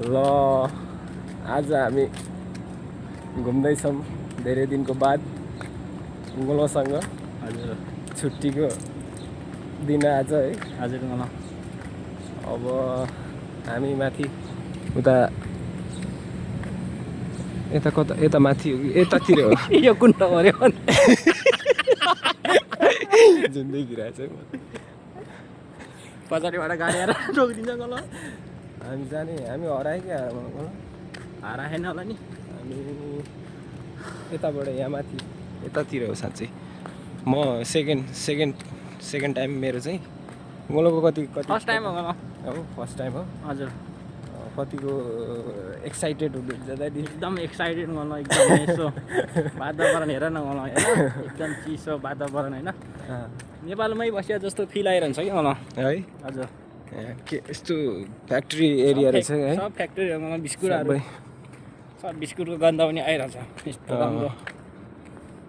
ल आज हामी घुम्दैछौँ धेरै दिनको बाद गोलोसँग। हजुर छुट्टीको दिन आज है। हजुर गोलो। अब हामी माथि उता यता कता यता माथि हो कि यतातिर हो यो कुन नगर्यो जुन देखिरहेको छ पछाडिबाट गाडी आएर रोकिदिन्छ गोलो। हामी जाने हामी हरायो क्या हराएन होला नि। हामी यताबाट यहाँ माथि यतातिर हो साँच्चै। म सेकेन्ड टाइम मेरो चाहिँ गोलोको कति फर्स्ट टाइम हो गोलो। हो फर्स्ट टाइम हो। हजुर कतिको एक्साइटेड हुनुहुन्छ दाइ? एकदम एक्साइटेड गोलो। एकदम यसो वातावरण हेर न गोलो होइन, एकदम चिसो वातावरण होइन, नेपालमै बसिया जस्तो फिल आइरहन्छ कि गोलो है। हजुर के यस्तो फ्याक्ट्री एरिया रहेछ है। सब फ्याक्ट्रीहरूमा बिस्कुटहरू सब बिस्कुटको गन्ध पनि आइरहेछ यस्तो राम्रो।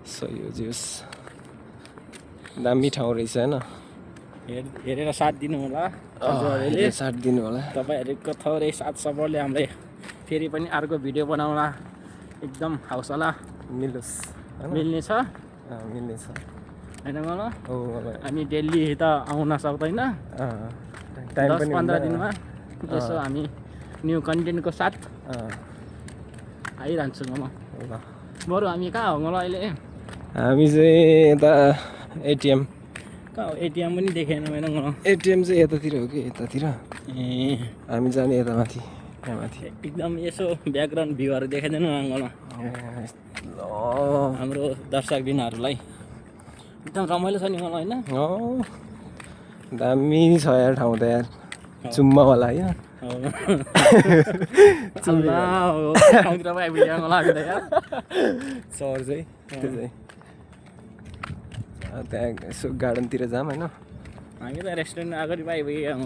सही हो जियोस्, दामी ठाउँ रहेछ होइन। हेरेर साथ दिनु होला हजुरहरूले। साथ दिनु होला तपाईँहरूको थोरै साथ सपोर्टले हामीलाई फेरि पनि अर्को भिडियो बनाउला एकदम हौसला मिलोस् मिल्नेछ मिल्नेछ होइन गोलो। हो हामी दिल्ली त आउन सक्दैन, टाइम 10-15 दिनमा यसो हामी न्यू कन्टेन्टको साथ आइरहन्छौँ गोलो। ल बरु हामी कहाँ हो गोलो अहिले? हामी चाहिँ यता एटिएम कहाँ हो? एटिएम पनि देखेन मैले गोलो। एटिएम चाहिँ यतातिर हो कि यतातिर। ए हामी जाने यता माथि यहाँ माथि। एकदम यसो ब्याकग्राउन्ड भ्यूहरू देखाइदिनु न गोलो ल हाम्रो दर्शकबिनहरूलाई। एकदम रमाइलो छ नि गोलो होइन। दामी छ यार ठाउँ त यार, चुम्मावाला होइन। ठाउँतिर पो आइपुग्यो गोलो हामी त यार। सहर चाहिँ त्यो चाहिँ त्यहाँ यसो गार्डनतिर जाऊँ होइन। हामी त रेस्टुरेन्ट अगाडि पो आइपुग्यो।